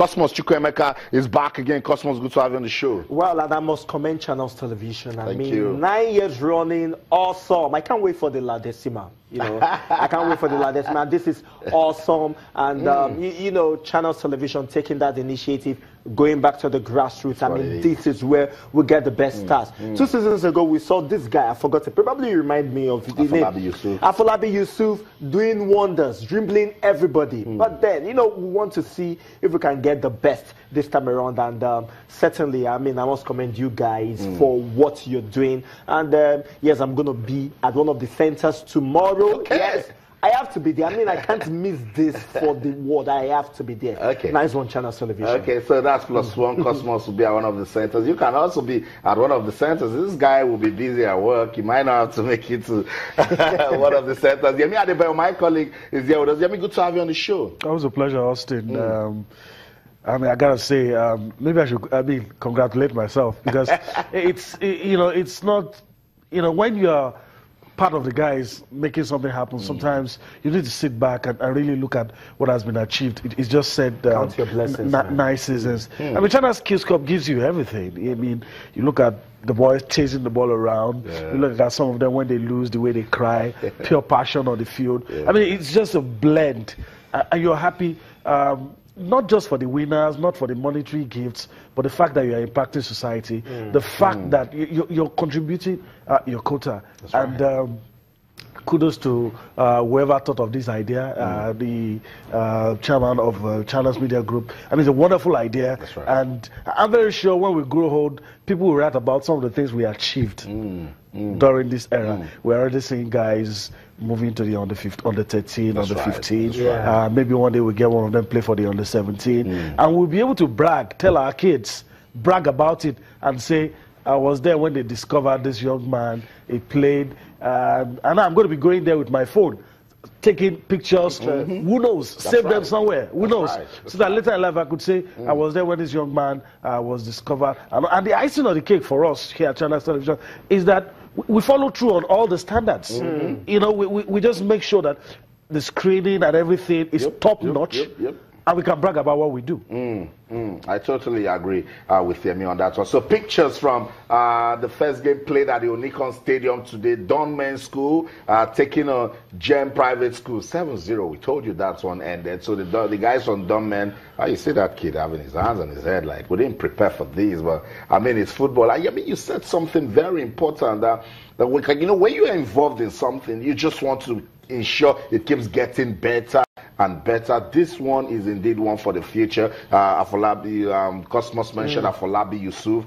Cosmos Chukwuemeka is back again. Cosmos, good to have you on the show. Well, and I must commend Channels Television. Thank you. 9 years running, awesome. I can't wait for the La Decima. I can't wait for the La Decima. This is awesome. And, Channels Television taking that initiative, going back to the grassroots. This is where we get the best stars. 2 seasons ago, we saw this guy. I forgot to probably remind me of the name. Afolabi Yusuf doing wonders, dribbling everybody. But then, we want to see if we can get the best this time around. And certainly, I must commend you guys for what you're doing. And yes, I'm going to be at one of the centers tomorrow. Okay. Yes. I have to be there. I can't miss this for the world. I have to be there. Okay. Nice one, Channel Television. Okay, so that's +1. Cosmos will be at one of the centers. You can also be at one of the centers. This guy will be busy at work. He might not have to make it to one of the centers. Yemi Adebayo, my colleague, is here with us. Yemi, good to have you on the show. That was a pleasure, Austin. I gotta say, maybe I should congratulate myself, because it's not, when you're part of the guys making something happen, sometimes you need to sit back and really look at what has been achieved. It's just said count your blessings, nice seasons. China's Kids Cup gives you everything. You look at the boys chasing the ball around. You look at some of them when they lose, the way they cry, pure passion on the field. It's just a blend, and you're happy. Not just for the winners, not for the monetary gifts, but the fact that you're impacting society, the fact that you're contributing your quota. That's right. And kudos to whoever thought of this idea, the chairman of Channels Media Group. It's a wonderful idea. That's right. And I'm very sure when we grow old, people will write about some of the things we achieved during this era. We're already seeing guys moving to the under 13, That's under right. 15. Maybe one day we'll get one of them play for the under 17. And we'll be able to brag, tell our kids, brag about it, and say, I was there when they discovered this young man. He played, and I'm going to be going there with my phone, taking pictures. Who knows? Save them somewhere. Who knows? So that later in life I could say, I was there when this young man was discovered. And the icing on the cake for us here at Channels Television is that we follow through on all the standards. We just make sure that the screening and everything is top notch. And we can brag about what we do. I totally agree with Yemi on that one. So pictures from the first game played at the Onikon Stadium today. Don Men's School taking on Gem Private School. 7-0. We told you that one ended. So the guys from Don Men, you see that kid having his hands on his head like, we didn't prepare for this, but it's football. You said something very important that we can, when you're involved in something, you just want to ensure it keeps getting better and better. This one is indeed one for the future. Afolabi, Cosmos mentioned Afolabi Yusuf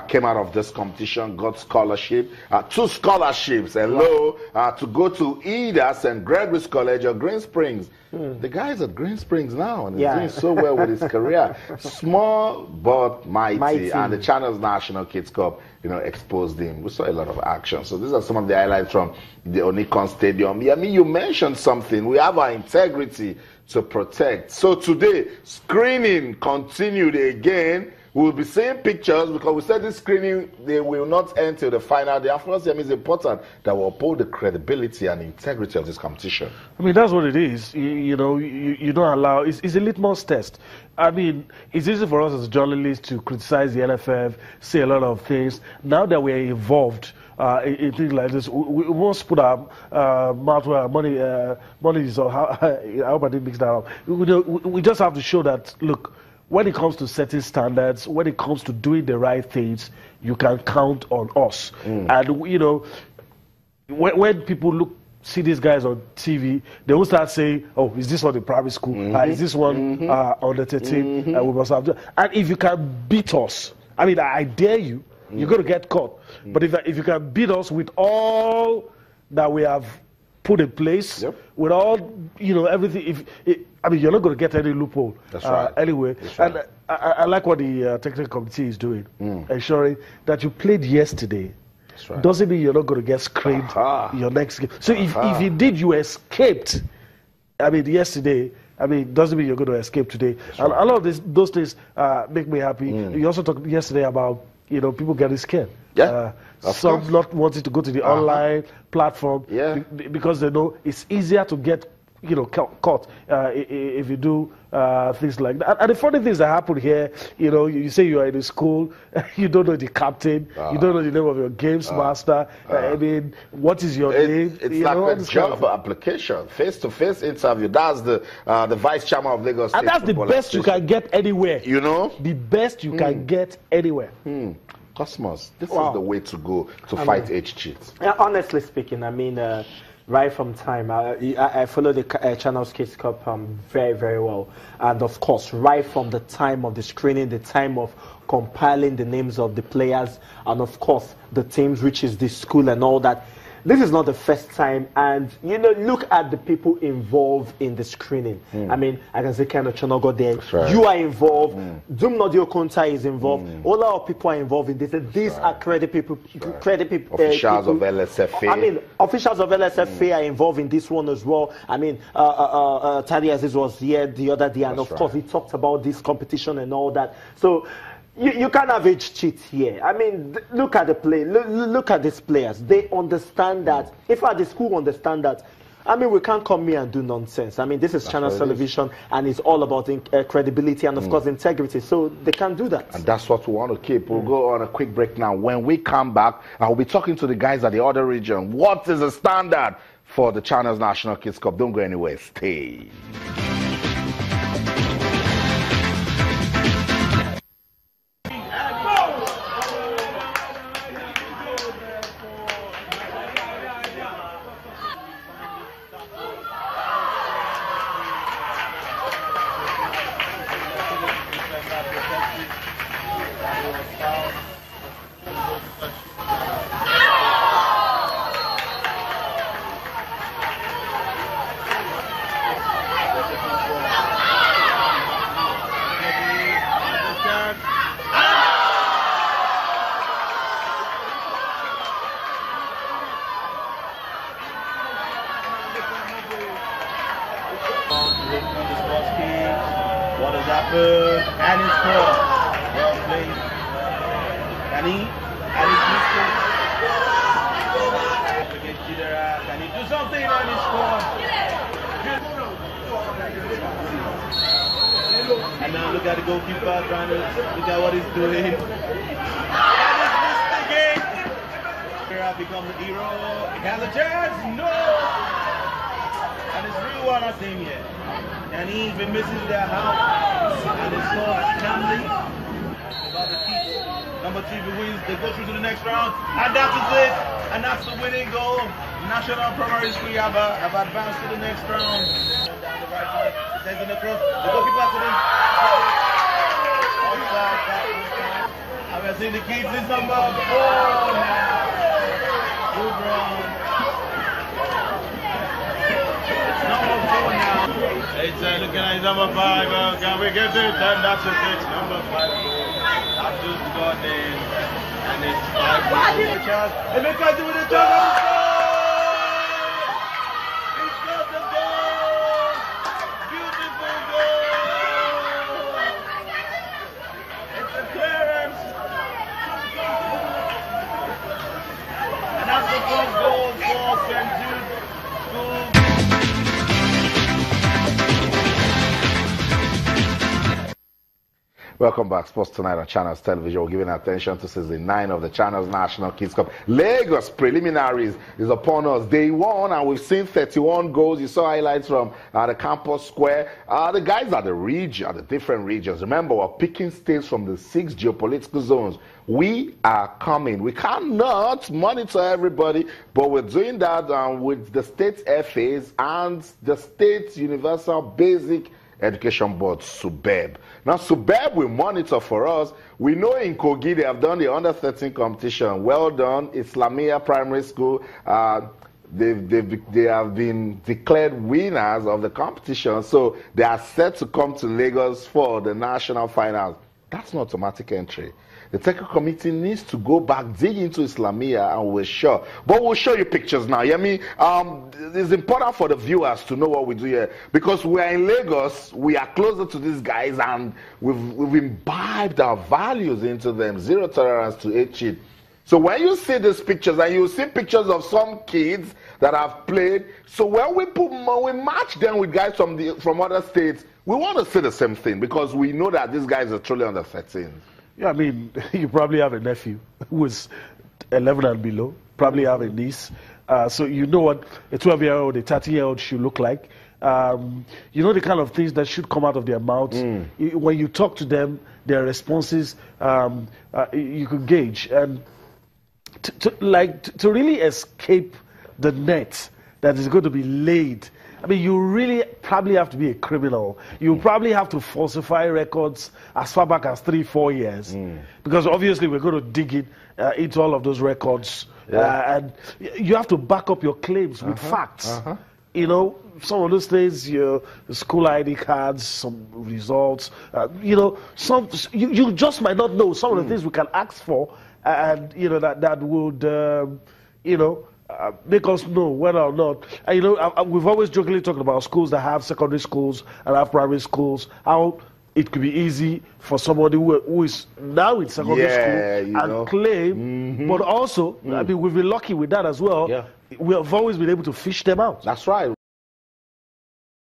came out of this competition, got scholarship, 2 scholarships, to go to either St. Gregory's College or Green Springs. The guy's at Green Springs now, and he's doing so well with his career. Small but mighty. And the Channels National Kids Cup, exposed him. We saw a lot of action. So these are some of the highlights from the Onikon Stadium. You mentioned something. We have our integrity to protect. So today, screening continued again. We'll be seeing pictures because we said this screening, they will not end till the final day. And for us, it's important that we uphold the credibility and integrity of this competition. That's what it is. You don't allow, it's a litmus test. It's easy for us as journalists to criticize the NFF, say a lot of things. Now that we're involved in things like this, we must put our mouth where our money is. I hope I didn't mix that up. We just have to show that, look, when it comes to setting standards, when it comes to doing the right things, you can count on us. And, when people see these guys on TV, they will start saying, oh, is this one in private school? Is this one on the 13? We must have. And if you can beat us, I dare you, you're going to get caught. But if you can beat us with all that we have put in place, with all, everything, you're not going to get any loophole. That's right. Anyway. That's right. And I like what the technical committee is doing, ensuring that you played yesterday. That's right. Doesn't mean you're not going to get screened your next game. So if you did, you escaped. Yesterday. Doesn't mean you're going to escape today. And a lot of those things make me happy. You also talked yesterday about people getting scared. Some not wanting to go to the online platform because they know it's easier to get caught if you do things like that. And the funny things that happen here, you say you are in a school, you don't know the captain, you don't know the name of your games master. I mean, what is your name? It's like a job application, face-to-face interview. That's the vice chairman of Lagos State. And that's the best you can get anywhere. The best you can get anywhere. Cosmos, this is the way to go to fight age cheats. Honestly speaking, I mean, right from time, I follow the Channels Kids Cup very, very well. And of course, right from the time of the screening, the time of compiling the names of the players, and of course, the teams, which is the school and all that. This is not the first time, and look at the people involved in the screening. I mean, I can say Ken Ochonogo there. Right. You are involved. Dum Nodio Konta is involved. A lot of people are involved in this. And these are credit people. Officials of LSFA. I mean, officials of LSFA are involved in this one as well. I mean, Tadi Aziz was here the other day, and of course, he talked about this competition and all that. So. You can't have age cheat here. I mean, look at the play. Look at these players. They understand that. If at the school understand that, I mean, we can't come here and do nonsense. I mean, this is Channel Television, and it's all about credibility and, of course, integrity. So they can do that. And that's what we want to keep. We'll go on a quick break now. When we come back, I'll be talking to the guys at the other region. What is the standard for the Channels National Kids Cup? Don't go anywhere. Stay. What has happened? And it's scored. Well played. Can he do something? And he scored. And now look at the goalkeeper trying to look at what he's doing. And he's missed again. Here becomes the hero. He has a chance. No. And it's really one of them here. And he's been missing their house. And it's scored calmly. About the keeper. Number 2 wins. They go through to the next round. And that is it. And that's the winning goal. National Primary School have advanced to the next round. Down the right side. Sends it across. The goalkeeper to them. Outside. And we're seeing the kids. This number 4 now. Good run. Number 4 now. It's looking at number 5. Can we get it? And that's it. Number 5. I've just got in. And it's 5. Chance. And look at it with the turn. He scored the goal. Beautiful goal. It's a clearance. And that's the first goal for St. Jude School. Welcome back, Sports Tonight on Channels Television. We're giving attention to season 9 of the Channels National Kids Cup. Lagos preliminaries is upon us. Day 1, and we've seen 31 goals. You saw highlights from the campus square. The guys at the different regions. Remember, we're picking states from the 6 geopolitical zones. We are coming. We cannot monitor everybody, but we're doing that with the state FAs and the state Universal Basic Education Board, SUBEB. Now, SUBEB will monitor for us. We know in Kogi they have done the under-13 competition. Well done. Islamia Primary School. They have been declared winners of the competition, so they are set to come to Lagos for the national finals. That's not automatic entry. The technical committee needs to go back, dig into Islamia, and we're sure. But we'll show you pictures now. You know what I mean? It's important for the viewers to know what we do here. Because we are in Lagos, we are closer to these guys, and we've imbibed our values into them. Zero tolerance to age cheat. So when you see these pictures, and you see pictures of some kids that have played, so when we match them with guys from other states, we want to see the same thing because we know that these guys are truly under 13. Yeah, I mean, you probably have a nephew who is 11 and below, probably have a niece. So you know what a 12-year-old, a 13-year-old should look like. You know the kind of things that should come out of their mouths. When you talk to them, their responses, you could gauge. And to really escape the net that is going to be laid, I mean, you really probably have to be a criminal. You probably have to falsify records as far back as 3-4 years. Because obviously we're going to dig into all of those records. And you have to back up your claims with facts. You know, some of those things, your school ID cards, some results, you know, you just might not know some of the things we can ask for, and, you know, that would, you know, make us know whether or not. And, you know, we've always jokingly talked about schools that have secondary schools and have primary schools, how it could be easy for somebody who is now in secondary school and claim, but also, I mean, we've been lucky with that as well. We have always been able to fish them out. That's right.